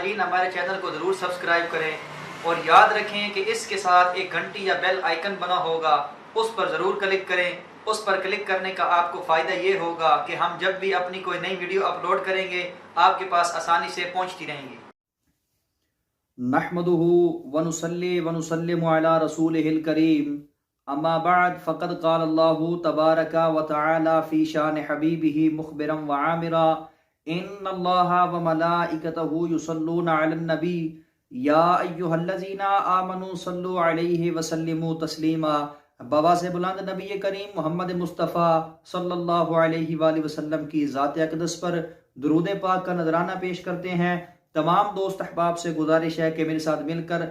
ناظرین ہمارے چینل کو ضرور سبسکرائب کریں اور یاد رکھیں کہ اس کے ساتھ ایک گھنٹی یا بیل آئیکن بنا ہوگا، اس پر ضرور کلک کریں۔ اس پر کلک کرنے کا آپ کو فائدہ یہ ہوگا کہ ہم جب بھی اپنی کوئی نئی ویڈیو اپلوڈ کریں گے آپ کے پاس آسانی سے پہنچتی رہیں گی۔ نحمده ونصلي ونسلم على رسوله الكريم اما بعد فقد قال الله تبارك وتعالى في شان حبيبه مخبرا وعامرا ان الله وملائكته يصلون على النبي يا ايها الذين امنوا صلوا عليه وسلموا تسليما۔ بابا سے بلند نبی کریم محمد مصطفیٰ صلی اللہ علیہ وآلہ وسلم کی ذات اقدس پر درود پاک کا نذرانہ پیش کرتے ہیں۔ تمام دوست احباب سے گزارش ہے کہ میرے ساتھ مل کر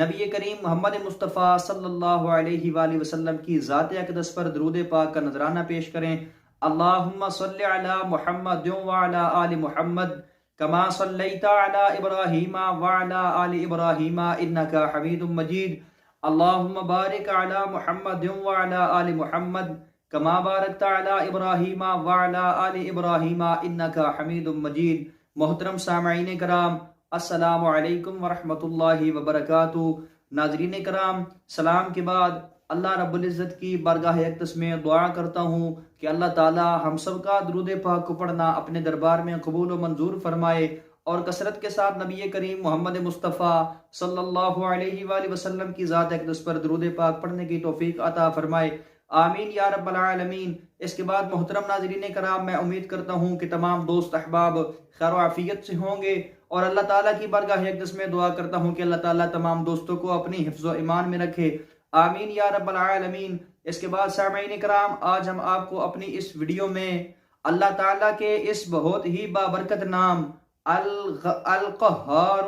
نبی کریم محمد مصطفیٰ صلی اللہ علیہ وآلہ وسلم کی ذات اقدس پر درود پاک کا نذرانہ پیش کریں۔ اللہم صلی علی محمد وعلی آل محمد کما صلیت علی ابراہیم وعلی آل ابراہیم انک حمید مجید۔ اللہم بارک علی محمد وعلی آل محمد کما بارکت علی ابراہیم وعلی آل ابراہیم انک حمید مجید۔ محترم سامعین کرام، السلام علیکم ورحمۃ اللہ وبرکاتہ۔ ناظرین کرام، سلام کے بعد اللہ رب العزت کی بارگاہ اقدس میں دعا کرتا ہوں کہ اللہ تعالی ہم سب کا درود پاک کو پڑھنا اپنے دربار میں قبول و منظور فرمائے اور کثرت کے ساتھ نبی کریم محمد مصطفیٰ صلی اللہ علیہ وآلہ وسلم کی ذات اقدس پر درود پاک پڑھنے کی توفیق عطا فرمائے، آمین یا رب العالمین۔ اس کے بعد محترم ناظرین کرام، میں امید کرتا ہوں کہ تمام دوست احباب خیر و عافیت سے ہوں گے اور اللہ تعالیٰ کی بارگاہ اقدس میں دعا کرتا ہوں کہ اللہ تعالیٰ تمام دوستوں کو اپنی حفظ و ایمان میں رکھے، آمین یا رب العالمین۔ اس کے بعد سامعین کرام، آج ہم آپ کو اپنی اس ویڈیو میں اللہ تعالیٰ کے اس بہت ہی بابرکت نام القہار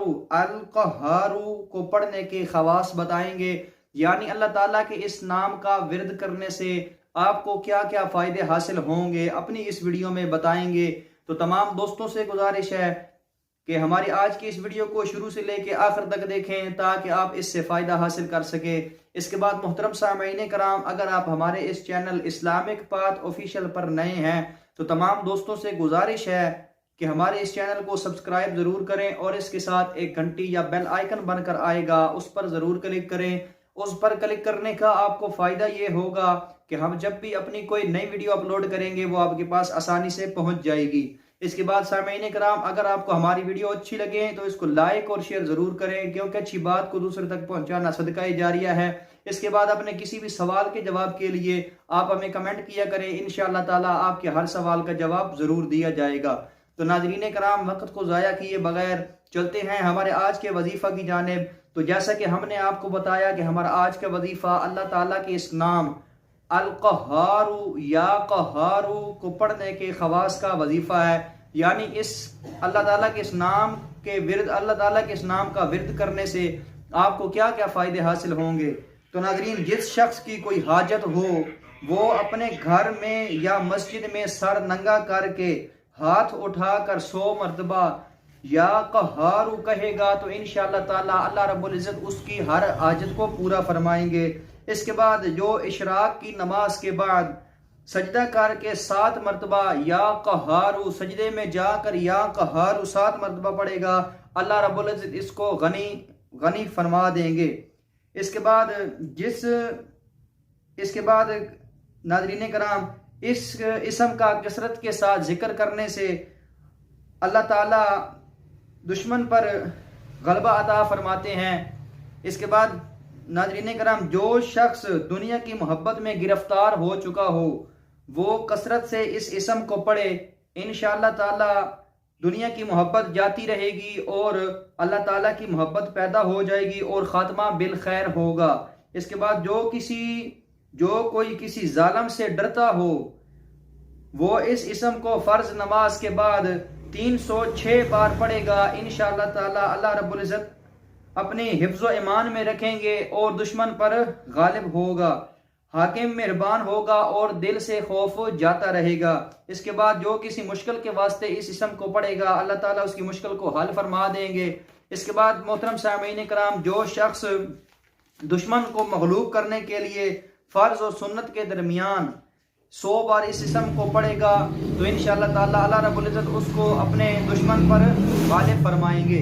کو پڑھنے کے خواص بتائیں گے، یعنی اللہ تعالیٰ کے اس نام کا ورد کرنے سے آپ کو کیا کیا فائدے حاصل ہوں گے اپنی اس ویڈیو میں بتائیں گے۔ تو تمام دوستوں سے گزارش ہے کہ ہماری آج کی اس ویڈیو کو شروع سے لے کے آخر تک دیکھیں تاکہ آپ اس سے فائدہ حاصل کر سکیں۔ اس کے بعد محترم سامعین کرام، اگر آپ ہمارے اس چینل اسلامک پاتھ آفیشیل پر نئے ہیں تو تمام دوستوں سے گزارش ہے کہ ہمارے اس چینل کو سبسکرائب ضرور کریں اور اس کے ساتھ ایک گھنٹی یا بیل آئیکن بن کر آئے گا، اس پر ضرور کلک کریں۔ اس پر کلک کرنے کا آپ کو فائدہ یہ ہوگا کہ ہم جب بھی اپنی کوئی نئی ویڈیو اپلوڈ کریں گے وہ آپ کے پاس آسانی سے پہنچ جائے گی۔ اس کے بعد سامعین کرام، اگر آپ کو ہماری ویڈیو اچھی لگے تو اس کو لائک اور شیئر ضرور کریں، کیونکہ اچھی بات کو دوسرے تک پہنچانا صدقہ جاریہ ہے۔ اس کے بعد اپنے کسی بھی سوال کے جواب کے لیے آپ ہمیں کمنٹ کیا کریں، انشاءاللہ تعالی آپ کے ہر سوال کا جواب ضرور دیا جائے گا۔ تو ناظرین کرام، وقت کو ضائع کیے بغیر چلتے ہیں ہمارے آج کے وظیفہ کی جانب۔ تو جیسا کہ ہم نے آپ کو بتایا کہ ہمارا آج کا وظیفہ اللہ تعالیٰ کے اس نام القہار یا قہار کو پڑھنے کے خواص کا وظیفہ ہے، یعنی اس اللہ تعالیٰ کے اس نام کے ورد، اللہ تعالیٰ کے اس نام کا ورد کرنے سے آپ کو کیا کیا فائدے حاصل ہوں گے۔ تو ناظرین، جس شخص کی کوئی حاجت ہو وہ اپنے گھر میں یا مسجد میں سر ننگا کر کے ہاتھ اٹھا کر 100 مرتبہ یا قہار کہے گا تو انشاءاللہ تعالی اللہ رب العزت اس کی ہر حاجت کو پورا فرمائیں گے۔ اس کے بعد جو اشراق کی نماز کے بعد سجدہ کر کے 7 مرتبہ یا قہار، سجدے میں جا کر یا قہار 7 مرتبہ پڑھے گا، اللہ رب العزت اس کو غنی فرما دیں گے۔ اس کے بعد ناظرین کرام، اس اسم کا کثرت کے ساتھ ذکر کرنے سے اللہ تعالی دشمن پر غلبہ عطا فرماتے ہیں۔ اس کے بعد ناظرین کرام، جو شخص دنیا کی محبت میں گرفتار ہو چکا ہو وہ کثرت سے اس اسم کو پڑھے، انشاءاللہ تعالی دنیا کی محبت جاتی رہے گی اور اللہ تعالیٰ کی محبت پیدا ہو جائے گی اور خاتمہ بالخیر ہوگا۔ اس کے بعد جو کوئی کسی ظالم سے ڈرتا ہو وہ اس اسم کو فرض نماز کے بعد 306 بار پڑھے گا، انشاءاللہ تعالی اللہ رب العزت اپنی حفظ و ایمان میں رکھیں گے اور دشمن پر غالب ہوگا، حاکم مہربان ہوگا اور دل سے خوف جاتا رہے گا۔ اس کے بعد جو کسی مشکل کے واسطے اس اسم کو پڑھے گا اللہ تعالیٰ اس کی مشکل کو حل فرما دیں گے۔ اس کے بعد محترم سامعین کرام، جو شخص دشمن کو مغلوب کرنے کے لیے فرض اور سنت کے درمیان 100 بار اس اسم کو پڑھے گا تو انشاءاللہ تعالی اللہ رب العزت اس کو اپنے دشمن پر غالب فرمائیں گے۔